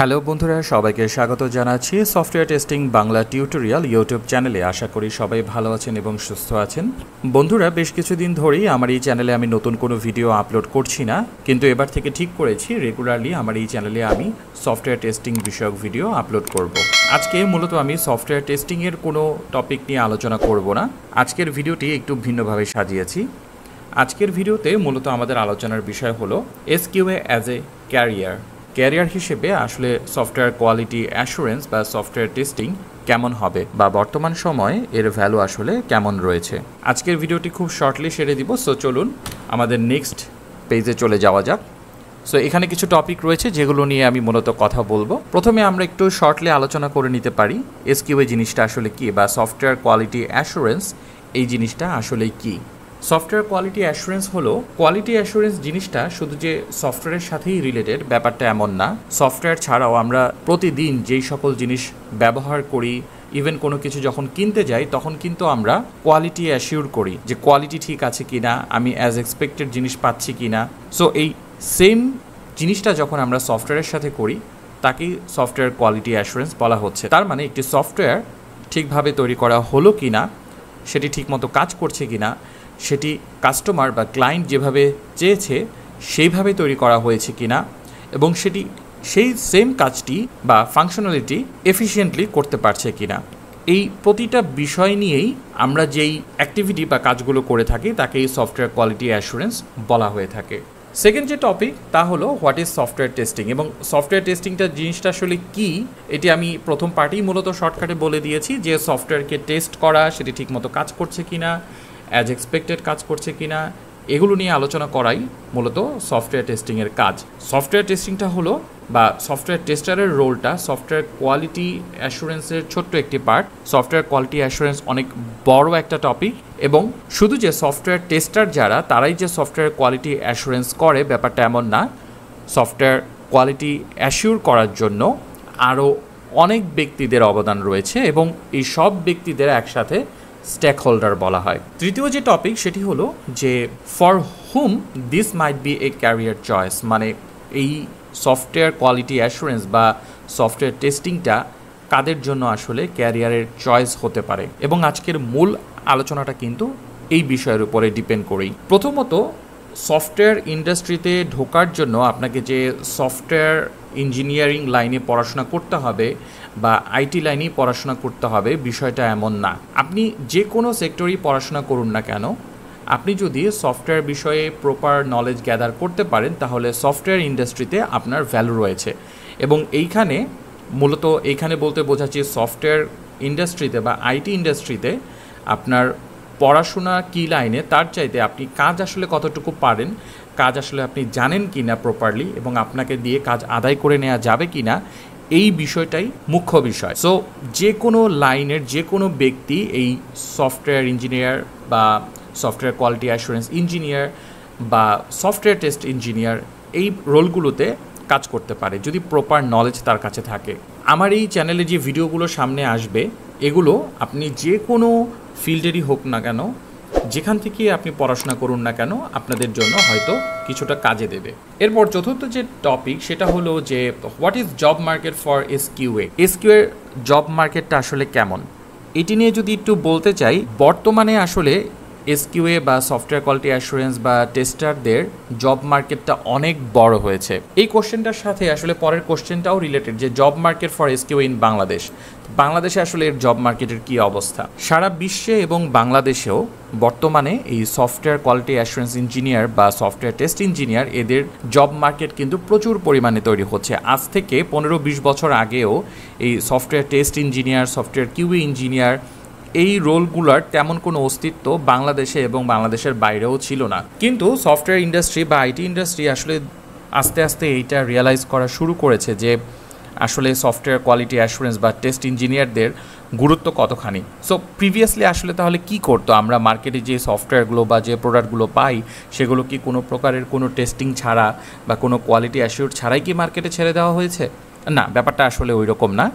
Hello বন্ধুরা, সবাইকে স্বাগত জানাচ্ছি software testing Bangla tutorial YouTube চ্যানেলে। আশা করি সবাই ভালো আছেন এবং সুস্থ আছেন। বন্ধুরা, বেশ কিছুদিন ধরেই আমার এই চ্যানেলে আমি নতুন কোনো ভিডিও আপলোড করছি না, কিন্তু এবার থেকে ঠিক করেছি রেগুলারলি আমার এই চ্যানেলে আমি সফটওয়্যার টেস্টিং বিষয়ক ভিডিও আপলোড করব। আজকে মূলত আমি সফটওয়্যার টেস্টিংয়ের কোনো টপিক নিয়ে আলোচনা করব না। আজকের ভিডিওটি একটু ভিন্নভাবে সাজিয়েছি। আজকের ভিডিওতে মূলত আমাদের আলোচনার বিষয় হলো এসকিউএ অ্যাজ এ ক্যারিয়ার হিসেবে আসলে সফটওয়্যার কোয়ালিটি অ্যাসুরেন্স বা সফটওয়্যার টেস্টিং কেমন হবে বা বর্তমান সময়ে এর ভ্যালু আসলে কেমন রয়েছে। আজকের ভিডিওটি খুব শর্টলি সেরে দিব। সো চলুন আমাদের নেক্সট পেজে চলে যাওয়া যাক। সো এখানে কিছু টপিক রয়েছে যেগুলো নিয়ে আমি মূলত কথা বলবো। প্রথমে আমরা একটু শর্টলি আলোচনা করে নিতে পারি এসকিউএ জিনিসটা আসলে কি, বা সফটওয়্যার কোয়ালিটি অ্যাসুরেন্স এই জিনিসটা আসলে কি। সফটওয়্যার কোয়ালিটি অ্যাসুরেন্স হলো, কোয়ালিটি অ্যাসুরেন্স জিনিসটা শুধু যে সফটওয়্যারের সাথেই রিলেটেড ব্যাপারটা এমন না। সফটওয়্যার ছাড়াও আমরা প্রতিদিন যেই সকল জিনিস ব্যবহার করি, ইভেন কোনো কিছু যখন কিনতে যাই তখন কিন্তু আমরা কোয়ালিটি অ্যাসিওর করি যে কোয়ালিটি ঠিক আছে কিনা, আমি অ্যাজ এক্সপেক্টেড জিনিস পাচ্ছি কিনা। সো এই সেম জিনিসটা যখন আমরা সফটওয়্যারের সাথে করি তাকেই সফটওয়্যার কোয়ালিটি অ্যাসুরেন্স বলা হচ্ছে। তার মানে একটি সফটওয়্যার ঠিকভাবে তৈরি করা হলো কিনা, সেটি ঠিকমতো কাজ করছে কিনা, সেটি কাস্টমার বা ক্লায়েন্ট যেভাবে চেয়েছে সেইভাবে তৈরি করা হয়েছে কিনা, এবং সেটি সেই সেম কাজটি বা ফাংশনালিটি এফিশিয়েন্টলি করতে পারছে কিনা, এই প্রতিটা বিষয় নিয়েই আমরা যেই অ্যাক্টিভিটি বা কাজগুলো করে থাকি তাকে এই সফটওয়্যার কোয়ালিটি অ্যাসুরেন্স বলা হয়ে থাকে। সেকেন্ড যে টপিক তা হলো হোয়াট ইজ সফটওয়্যার টেস্টিং, এবং সফটওয়্যার টেস্টিংটা জিনিসটা আসলে কি এটি আমি প্রথম পার্টেই মূলত শর্টকাটে বলে দিয়েছি যে সফটওয়্যারকে টেস্ট করা, সেটি ঠিকমতো কাজ করছে কিনা, অ্যাজ এক্সপেক্টেড কাজ করছে কিনা, এগুলো নিয়ে আলোচনা করাই মূলত সফটওয়্যার টেস্টিংয়ের কাজ। সফটওয়্যার টেস্টিংটা হলো বা সফটওয়্যার টেস্টারের রোলটা সফটওয়্যার কোয়ালিটি অ্যাসুরেন্সের ছোট্ট একটি পার্ট। সফটওয়্যার কোয়ালিটি অ্যাসুরেন্স অনেক বড় একটা টপিক, এবং শুধু যে সফটওয়্যার টেস্টার যারা তারাই যে সফটওয়্যার কোয়ালিটি অ্যাসুরেন্স করে ব্যাপারটা এমন না। সফটওয়্যার কোয়ালিটি অ্যাসিওর করার জন্য আরও অনেক ব্যক্তিদের অবদান রয়েছে, এবং এই সব ব্যক্তিদের একসাথে স্টেক হোল্ডার বলা হয়। তৃতীয় যে টপিক সেটি হলো যে for hmm this might B A career choice, মানে এই সফটওয়্যার কোয়ালিটি অ্যাসুরেন্স বা সফটওয়্যার টেস্টিংটা কাদের জন্য আসলে ক্যারিয়ারের চয়েস হতে পারে, এবং আজকের মূল আলোচনাটা কিন্তু এই বিষয়ের উপরে ডিপেন্ড করেই। প্রথমত, সফটওয়্যার ইন্ডাস্ট্রিতে ঢোকার জন্য আপনাকে যে সফটওয়্যার ইঞ্জিনিয়ারিং লাইনে পড়াশোনা করতে হবে বা আইটি লাইনেই পড়াশোনা করতে হবে বিষয়টা এমন না। আপনি যে কোনো সেক্টরেই পড়াশোনা করুন না কেন, আপনি যদি সফটওয়্যার বিষয়ে প্রপার নলেজ গ্যাদার করতে পারেন তাহলে সফটওয়্যার ইন্ডাস্ট্রিতে আপনার ভ্যালু রয়েছে। এবং এইখানে বলতে বোঝাচ্ছি সফটওয়্যার ইন্ডাস্ট্রিতে বা আইটি ইন্ডাস্ট্রিতে আপনার পড়াশোনা কী লাইনে তার চাইতে আপনি কাজ আসলে কতটুকু পারেন, কাজ আসলে আপনি জানেন কি না প্রপারলি, এবং আপনাকে দিয়ে কাজ আদায় করে নেওয়া যাবে কি না, এই বিষয়টাই মুখ্য বিষয়। সো যে কোনো লাইনের যে কোনো ব্যক্তি এই সফটওয়্যার ইঞ্জিনিয়ার বা সফটওয়্যার কোয়ালিটি অ্যাসুরেন্স ইঞ্জিনিয়ার বা সফটওয়্যার টেস্ট ইঞ্জিনিয়ার এই রোলগুলোতে কাজ করতে পারে যদি প্রপার নলেজ তার কাছে থাকে। আমার এই চ্যানেলে যে ভিডিওগুলো সামনে আসবে এগুলো আপনি যে কোনো ফিল্ডেরই হোক না কেন, যেখান থেকে আপনি পড়াশোনা করুন না কেন, আপনাদের জন্য হয়তো কিছুটা কাজে দেবে। এরপর চতুর্থ যে টপিক সেটা হলো যে what is job market for SQA. এসকিউএর জব মার্কেটটা আসলে কেমন, এটি নিয়ে যদি একটু বলতে চাই, বর্তমানে আসলে এসকিউএ বা সফটওয়্যার কোয়ালিটি অ্যাসুরেন্স বা টেস্টারদের জব মার্কেটটা অনেক বড় হয়েছে। এই কোশ্চেনটার সাথে আসলে পরের কোশ্চেনটাও রিলেটেড যে job market for SQA in Bangladesh. বাংলাদেশে আসলে এর জব মার্কেটের কী অবস্থা। সারা বিশ্বে এবং বাংলাদেশেও বর্তমানে এই সফটওয়্যার কোয়ালিটি অ্যাসুরেন্স ইঞ্জিনিয়ার বা সফটওয়্যার টেস্ট ইঞ্জিনিয়ার এদের জব মার্কেট কিন্তু প্রচুর পরিমাণে তৈরি হচ্ছে। আজ থেকে 15-20 বছর আগেও এই software test engineer, software QA engineer এই রোলগুলোর তেমন কোনো অস্তিত্ব বাংলাদেশে এবং বাংলাদেশের বাইরেও ছিল না। কিন্তু সফটওয়্যার ইন্ডাস্ট্রি বা আইটি ইন্ডাস্ট্রি আসলে আস্তে আস্তে এইটা রিয়েলাইজ করা শুরু করেছে যে আসলে সফটওয়্যার কোয়ালিটি অ্যাসুরেন্স বা টেস্ট ইঞ্জিনিয়ারদের গুরুত্ব কতখানি। সো প্রিভিয়াসলি আসলে তাহলে কি করতো, আমরা মার্কেটে যে সফটওয়্যারগুলো বা যে প্রোডাক্টগুলো পাই সেগুলো কি কোনো প্রকারের কোনো টেস্টিং ছাড়া বা কোনো কোয়ালিটি অ্যাসিওর ছাড়াই কি মার্কেটে ছেড়ে দেওয়া হয়েছে? না, ব্যাপারটা আসলে ওই রকম না।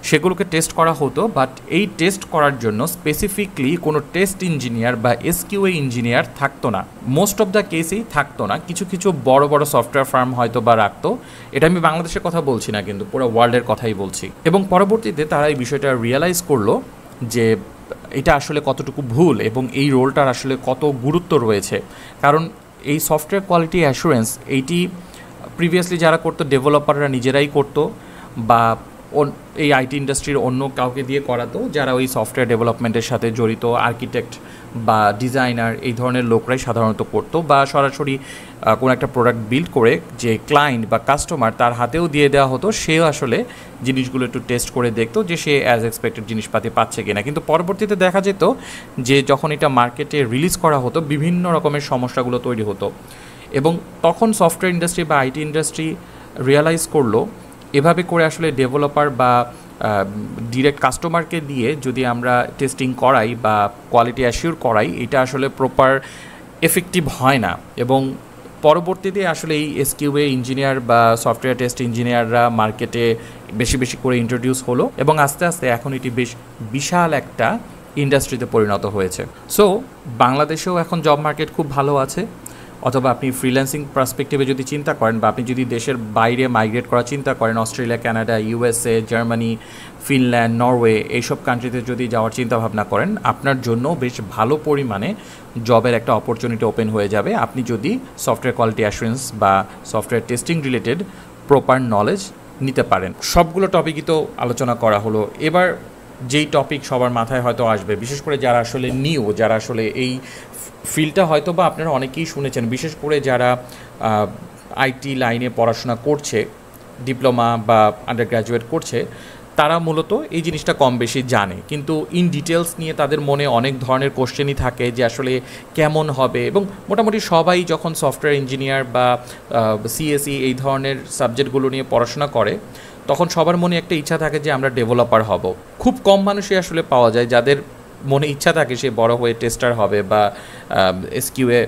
সেগুলোকে টেস্ট করা হতো, বাট এই টেস্ট করার জন্য স্পেসিফিকলি কোনো টেস্ট ইঞ্জিনিয়ার বা এসকিউএ ইঞ্জিনিয়ার থাকতো না, মোস্ট অফ দ্য কেসেই থাকতো না। কিছু কিছু বড় বড় সফটওয়্যার ফার্ম হয়তো বা রাখতো, এটা আমি বাংলাদেশের কথা বলছি না, কিন্তু পুরো ওয়ার্ল্ডের কথাই বলছি। এবং পরবর্তীতে তারা এই বিষয়টা রিয়েলাইজ করলো যে এটা আসলে কতটুকু ভুল এবং এই রোলটার আসলে কত গুরুত্ব রয়েছে। কারণ এই সফটওয়্যার কোয়ালিটি অ্যাসুরেন্স এইটি প্রিভিয়াসলি যারা করতো ডেভেলপাররা নিজেরাই করতো, বা এই আইটি ইন্ডাস্ট্রির অন্য কাউকে দিয়ে করাতো, যারা ওই সফটওয়্যার ডেভেলপমেন্টের সাথে জড়িত, আর্কিটেক্ট বা ডিজাইনার এই ধরনের লোকরাই সাধারণত করতো, বা সরাসরি কোনো একটা প্রোডাক্ট বিল্ড করে যে ক্লায়েন্ট বা কাস্টমার তার হাতেও দিয়ে দেওয়া হতো, সেও আসলে জিনিসগুলো একটু টেস্ট করে দেখতো যে সে অ্যাজ এক্সপেক্টেড জিনিসপাতি পাচ্ছে কিনা। কিন্তু পরবর্তীতে দেখা যেত যে যখন এটা মার্কেটে রিলিজ করা হতো বিভিন্ন রকমের সমস্যাগুলো তৈরি হতো, এবং তখন সফটওয়্যার ইন্ডাস্ট্রি বা আইটি ইন্ডাস্ট্রি রিয়েলাইজ করলো এভাবে করে আসলে ডেভেলপার বা ডিরেক্ট কাস্টমারকে দিয়ে যদি আমরা টেস্টিং করাই বা কোয়ালিটি অ্যাসিওর করাই, এটা আসলে প্রপার এফেক্টিভ হয় না। এবং পরবর্তীতে আসলে এই এসকিউএ ইঞ্জিনিয়ার বা সফটওয়্যার টেস্ট ইঞ্জিনিয়াররা মার্কেটে বেশি বেশি করে ইন্ট্রোডিউস হলো, এবং আস্তে আস্তে এখন এটি বেশ বিশাল একটা ইন্ডাস্ট্রিতে পরিণত হয়েছে। সো বাংলাদেশেও এখন জব মার্কেট খুব ভালো আছে, অথবা আপনি ফ্রিল্যান্সিং পার্সপেক্টিভে যদি চিন্তা করেন, বা আপনি যদি দেশের বাইরে মাইগ্রেট করার চিন্তা করেন, Australia, Canada, USA, Germany, Finland, Norway এইসব কান্ট্রিতে যদি যাওয়ার চিন্তা ভাবনা করেন, আপনার জন্য বেশ ভালো পরিমাণে জবের একটা অপরচুনিটি ওপেন হয়ে যাবে, আপনি যদি সফটওয়্যার কোয়ালিটি অ্যাসুরেন্স বা software testing related proper knowledge নিতে পারেন। সবগুলো টপিকই তো আলোচনা করা হলো, এবার যেই টপিক সবার মাথায় হয়তো আসবে, বিশেষ করে যারা আসলে নিউ, যারা আসলে এই ফিল্ডটা হয়তো বা আপনারা অনেকেই শুনেছেন, বিশেষ করে যারা আইটি লাইনে পড়াশোনা করছে, ডিপ্লোমা বা আন্ডার গ্র্যাজুয়েট করছে, তারা মূলত এই জিনিসটা কম বেশি জানে, কিন্তু ইন ডিটেলস নিয়ে তাদের মনে অনেক ধরনের কোশ্চেনই থাকে যে আসলে কেমন হবে। এবং মোটামুটি সবাই যখন সফটওয়্যার ইঞ্জিনিয়ার বা সিএসই এই ধরনের সাবজেক্টগুলো নিয়ে পড়াশোনা করে, তখন সবার মনে একটা ইচ্ছা থাকে যে আমরা ডেভেলপার হব। খুব কম মানুষই আসলে পাওয়া যায় যাদের মনে ইচ্ছা থাকে সে বড় হয়ে টেস্টার হবে বা এসকিউএ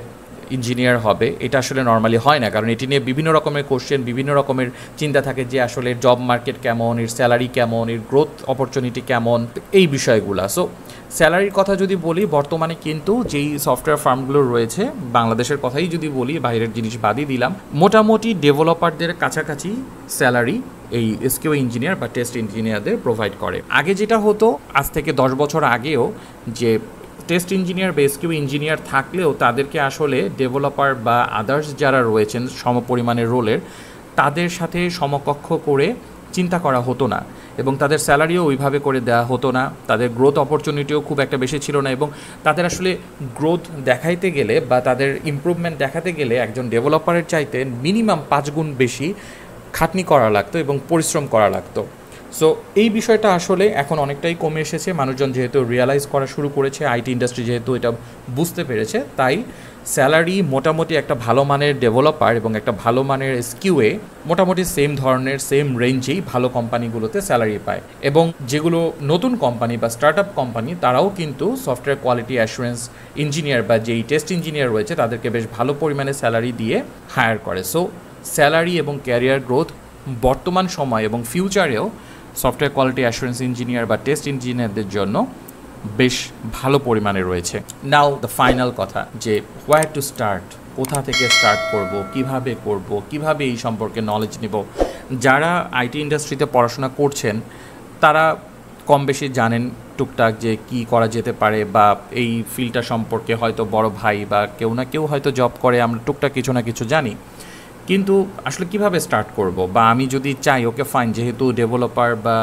ইঞ্জিনিয়ার হবে। এটা আসলে নর্মালি হয় না, কারণ এটি নিয়ে বিভিন্ন রকমের কোশ্চেন, বিভিন্ন রকমের চিন্তা থাকে যে আসলে জব মার্কেট কেমন, এর স্যালারি কেমন, এর গ্রোথ অপরচুনিটি কেমন, এই বিষয়গুলো। সো স্যালারির কথা যদি বলি, বর্তমানে কিন্তু যেই সফটওয়্যার ফার্মগুলো রয়েছে, বাংলাদেশের কথাই যদি বলি, বাইরের জিনিস বাদই দিলাম, মোটামুটি ডেভেলপারদের কাছাকাছি স্যালারি এই এসকিউ ইঞ্জিনিয়ার বা টেস্ট ইঞ্জিনিয়ারদের প্রোভাইড করে। আগে যেটা হতো, আজ থেকে 10 বছর আগেও, যে টেস্ট ইঞ্জিনিয়ার বা এসকিউ ইঞ্জিনিয়ার থাকলেও তাদেরকে আসলে ডেভেলপার বা আদার্স যারা রয়েছেন সমপরিমাণের রোলের, তাদের সাথে সমকক্ষ করে চিন্তা করা হতো না, এবং তাদের স্যালারিও ওইভাবে করে দেওয়া হতো না, তাদের গ্রোথ অপরচুনিটিও খুব একটা বেশি ছিল না, এবং তাদের আসলে গ্রোথ দেখাইতে গেলে বা তাদের ইমপ্রুভমেন্ট দেখাতে গেলে একজন ডেভেলপারের চাইতে মিনিমাম 5 গুণ বেশি খাটনি করা লাগতো এবং পরিশ্রম করা লাগতো। সো এই বিষয়টা আসলে এখন অনেকটাই কমে এসেছে। মানুষজন যেহেতু রিয়ালাইজ করা শুরু করেছে, আইটি ইন্ডাস্ট্রি যেহেতু এটা বুঝতে পেরেছে, তাই স্যালারি মোটামুটি একটা ভালো মানের ডেভেলপার এবং একটা ভালো মানের এসকিউএ মোটামুটি সেম ধরনের, সেম রেঞ্জেই ভালো কোম্পানিগুলোতে স্যালারি পায়। এবং যেগুলো নতুন কোম্পানি বা স্টার্ট আপ কোম্পানি, তারাও কিন্তু সফটওয়্যার কোয়ালিটি অ্যাসুরেন্স ইঞ্জিনিয়ার বা যেই টেস্ট ইঞ্জিনিয়ার রয়েছে তাদেরকে বেশ ভালো পরিমাণে স্যালারি দিয়ে হায়ার করে। সো স্যালারি এবং ক্যারিয়ার গ্রোথ বর্তমান সময় এবং ফিউচারেও সফটওয়্যার কোয়ালিটি অ্যাসুরেন্স ইঞ্জিনিয়ার বা টেস্ট ইঞ্জিনিয়ারদের জন্য বেশ ভালো পরিমাণে রয়েছে। নাও দ্য ফাইনাল কথা, যে হোয়ার টু স্টার্ট, কোথা থেকে স্টার্ট করব, কিভাবে এই সম্পর্কে নলেজ নেব। যারা আইটি ইন্ডাস্ট্রিতে পড়াশোনা করছেন তারা কম বেশি জানেন টুকটাক যে কি করা যেতে পারে, বা এই ফিল্ডটা সম্পর্কে হয়তো বড় ভাই বা কেউ না কেউ হয়তো জব করে, আমরা টুকটাক কিছু না কিছু জানি। কিন্তু আসলে কিভাবে স্টার্ট করব, বা আমি যদি চাই ওকে ফাইন, যেহেতু ডেভেলপার বা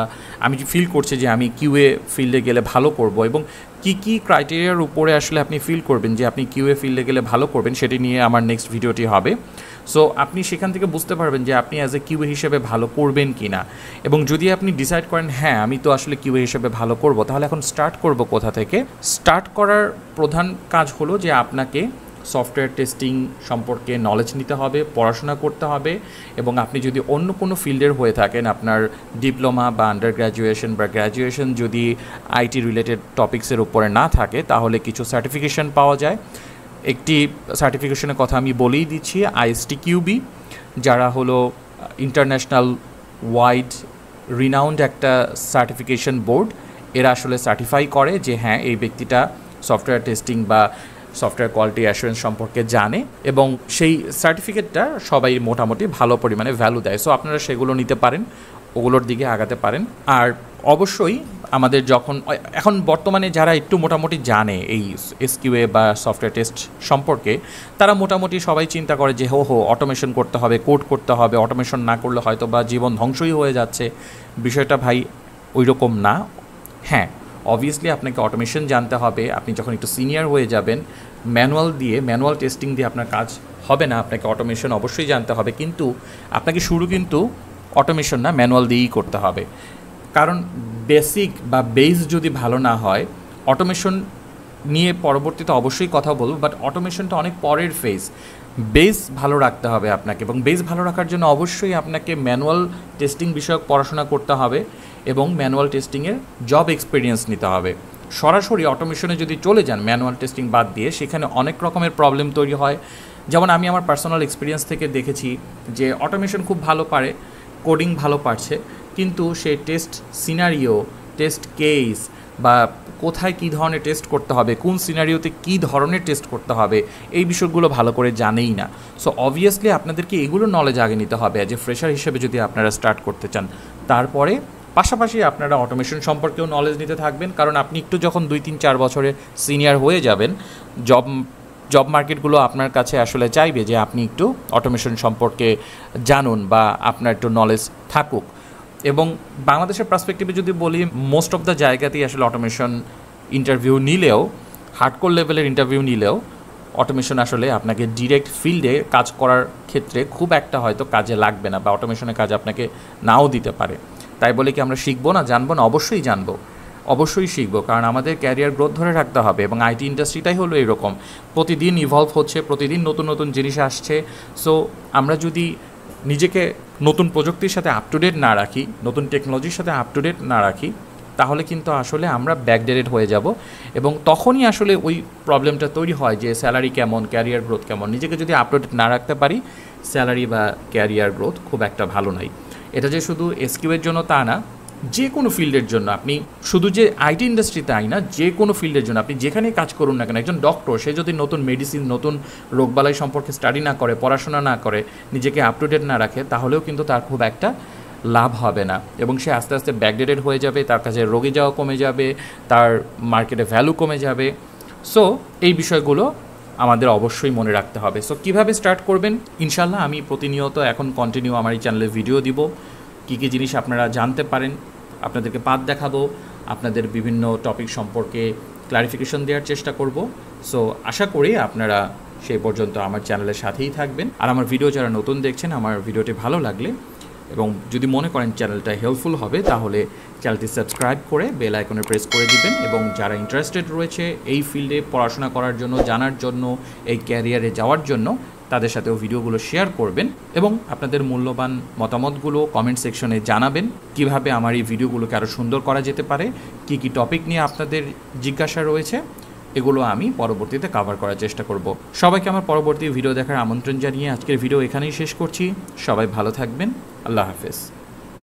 আমি ফিল করছি যে আমি কিউএ ফিল্ডে গেলে ভালো করব, এবং কি ক্রাইটেরিয়ার উপরে আসলে আপনি ফিল করবেন যে আপনি কিউএ ফিল্ডে গেলে ভালো করবেন, সেটি নিয়ে আমার নেক্সট ভিডিওটি হবে। সো আপনি সেখান থেকে বুঝতে পারবেন যে আপনি অ্যাজ এ কিউএ হিসেবে ভালো করবেন কি না। এবং যদি আপনি ডিসাইড করেন হ্যাঁ আমি তো আসলে কিউএ হিসেবে ভালো করব, তাহলে এখন স্টার্ট করব কোথা থেকে। স্টার্ট করার প্রধান কাজ হলো যে আপনাকে সফটওয়্যার টেস্টিং সম্পর্কে নলেজ নিতে হবে, পড়াশোনা করতে হবে, এবং আপনি যদি অন্য কোনো ফিল্ডের হয়ে থাকেন, আপনার ডিপ্লোমা বা আন্ডার গ্র্যাজুয়েশন বা গ্র্যাজুয়েশন যদি আইটি রিলেটেড টপিক্সের উপরে না থাকে, তাহলে কিছু সার্টিফিকেশন পাওয়া যায়। একটি সার্টিফিকেশনের কথা আমি বলেই দিচ্ছি, ISTQB, যারা হলো ইন্টারন্যাশনাল ওয়াইড রিনাউন্ড একটা সার্টিফিকেশন বোর্ড, এরা আসলে সার্টিফাই করে যে হ্যাঁ এই ব্যক্তিটা সফটওয়্যার টেস্টিং বা সফটওয়্যার কোয়ালিটি অ্যাসুরেন্স সম্পর্কে জানে, এবং সেই সার্টিফিকেটটা সবাই মোটামুটি ভালো পরিমাণে ভ্যালু দেয়। সো আপনারা সেগুলো নিতে পারেন, ওগুলোর দিকে আগাতে পারেন। আর অবশ্যই আমাদের যখন এখন বর্তমানে যারা একটু মোটামুটি জানে এই এসকিউএ বা সফটওয়্যার টেস্ট সম্পর্কে, তারা মোটামুটি সবাই চিন্তা করে যে অটোমেশন করতে হবে, কোড করতে হবে, অটোমেশন না করলে হয়তো বা জীবন ধ্বংসই হয়ে যাচ্ছে। বিষয়টা ভাই ওই রকম না। হ্যাঁ, অবভিয়াসলি আপনাকে অটোমেশন জানতে হবে। আপনি যখন একটু সিনিয়র হয়ে যাবেন, ম্যানুয়াল টেস্টিং দিয়ে আপনার কাজ হবে না, আপনাকে অটোমেশন অবশ্যই জানতে হবে। কিন্তু আপনাকে শুরু কিন্তু অটোমেশন না, ম্যানুয়াল দিয়েই করতে হবে। কারণ বেসিক বা বেস যদি ভালো না হয়, অটোমেশন নিয়ে পরবর্তীতে অবশ্যই কথা বলবো, বাট অটোমেশনটা অনেক পরের ফেজ। বেস ভালো রাখতে হবে আপনাকে, এবং বেস ভালো রাখার জন্য অবশ্যই আপনাকে ম্যানুয়াল টেস্টিং বিষয়ক পড়াশোনা করতে হবে এবং ম্যানুয়াল টেস্টিংয়ের জব এক্সপিরিয়েন্স নিতে হবে। সরাসরি অটোমেশনে যদি চলে যান ম্যানুয়াল টেস্টিং বাদ দিয়ে, সেখানে অনেক রকমের প্রবলেম তৈরি হয়। যেমন আমি আমার পার্সোনাল এক্সপিরিয়েন্স থেকে দেখেছি যে অটোমেশন খুব ভালো পারে, কোডিং ভালো পারছে, কিন্তু সে টেস্ট সিনারিও, টেস্ট কেস বা কোথায় কী ধরনের টেস্ট করতে হবে, কোন সিনারিওতে কী ধরনের টেস্ট করতে হবে, এই বিষয়গুলো ভালো করে জানেই না। সো অবভিয়াসলি আপনাদেরকে এগুলো নলেজ আগে নিতে হবে অ্যাজ এ ফ্রেশার হিসেবে যদি আপনারা স্টার্ট করতে চান। তারপরে পাশাপাশি আপনারা অটোমেশন সম্পর্কেও নলেজ নিতে থাকবেন, কারণ আপনি একটু যখন 2-3-4 বছরে সিনিয়র হয়ে যাবেন, জব মার্কেটগুলো আপনার কাছে আসলে চাইবে যে আপনি একটু অটোমেশন সম্পর্কে জানুন বা আপনার একটু নলেজ থাকুক। এবং বাংলাদেশের পার্সপেক্টিভে যদি বলি, মোস্ট অফ দ্য জায়গাতেই আসলে অটোমেশন ইন্টারভিউ নিলেও, হার্ডকোর লেভেলের ইন্টারভিউ নিলেও, অটোমেশন আসলে আপনাকে ডিরেক্ট ফিল্ডে কাজ করার ক্ষেত্রে খুব একটা হয়তো কাজে লাগবে না, বা অটোমেশনের কাজ আপনাকে নাও দিতে পারে। তাই বলে কি আমরা শিখবো না, জানবো না? অবশ্যই শিখবো, কারণ আমাদের ক্যারিয়ার গ্রোথ ধরে রাখতে হবে। এবং আইটি ইন্ডাস্ট্রিটাই হলো এরকম, প্রতিদিন ইভলভ হচ্ছে, প্রতিদিন নতুন নতুন জিনিস আসছে। সো আমরা যদি নিজেকে নতুন প্রযুক্তির সাথে আপ টু ডেট না রাখি, নতুন টেকনোলজির সাথে আপ টু ডেট না রাখি, তাহলে কিন্তু আসলে আমরা ব্যাকডেটেড হয়ে যাব। এবং তখনই আসলে ওই প্রবলেমটা তৈরি হয় যে স্যালারি কেমন, ক্যারিয়ার গ্রোথ কেমন। নিজেকে যদি আপ টু ডেট না রাখতে পারি, স্যালারি বা ক্যারিয়ার গ্রোথ খুব একটা ভালো নাই। এটা যে শুধু এসকিউয়ের জন্য তা না, যে কোনো ফিল্ডের জন্য, আপনি শুধু যে আইটি ইন্ডাস্ট্রি তাই না, যে কোনো ফিল্ডের জন্য আপনি যেখানেই কাজ করুন না কেন, একজন ডক্টর সে যদি নতুন মেডিসিন, নতুন রোগবালাই সম্পর্কে স্টাডি না করে, পড়াশোনা না করে, নিজেকে আপ টু ডেট না রাখে, তাহলেও কিন্তু তার খুব একটা লাভ হবে না, এবং সে আস্তে আস্তে ব্যাকডেটেড হয়ে যাবে, তার কাছে রোগী যাওয়া কমে যাবে, তার মার্কেটে ভ্যালু কমে যাবে। সো এই বিষয়গুলো আমাদের অবশ্যই মনে রাখতে হবে। সো কীভাবে স্টার্ট করবেন, ইনশাল্লাহ আমি প্রতিনিয়ত এখন কন্টিনিউ আমার এই চ্যানেলে ভিডিও দিব, কী কী জিনিস আপনারা জানতে পারেন আপনাদেরকে পাথ দেখাবো, আপনাদের বিভিন্ন টপিক সম্পর্কে ক্লারিফিকেশন দেওয়ার চেষ্টা করব। সো আশা করি আপনারা সেই পর্যন্ত আমার চ্যানেলের সাথেই থাকবেন। আর আমার ভিডিও যারা নতুন দেখছেন, আমার ভিডিওটি ভালো লাগলে এবং যদি মনে করেন চ্যানেলটা হেল্পফুল হবে, তাহলে চ্যানেলটি সাবস্ক্রাইব করে বেল আইকনে প্রেস করে দিবেন। এবং যারা ইন্টারেস্টেড রয়েছে এই ফিল্ডে পড়াশোনা করার জন্য, জানার জন্য, এই ক্যারিয়ারে যাওয়ার জন্য, তাদের সাথেও ভিডিওগুলো শেয়ার করবেন এবং আপনাদের মূল্যবান মতামতগুলো কমেন্ট সেকশনে জানাবেন। কিভাবে আমার এই ভিডিওগুলোকে আরও সুন্দর করা যেতে পারে, কী কী টপিক নিয়ে আপনাদের জিজ্ঞাসা রয়েছে, এগুলো আমি পরবর্তীতে কভার করার চেষ্টা করব। সবাইকে আমার পরবর্তী ভিডিও দেখার আমন্ত্রণ জানিয়ে আজকের ভিডিও এখানেই শেষ করছি। সবাই ভালো থাকবেন। আল্লাহ হাফেজ।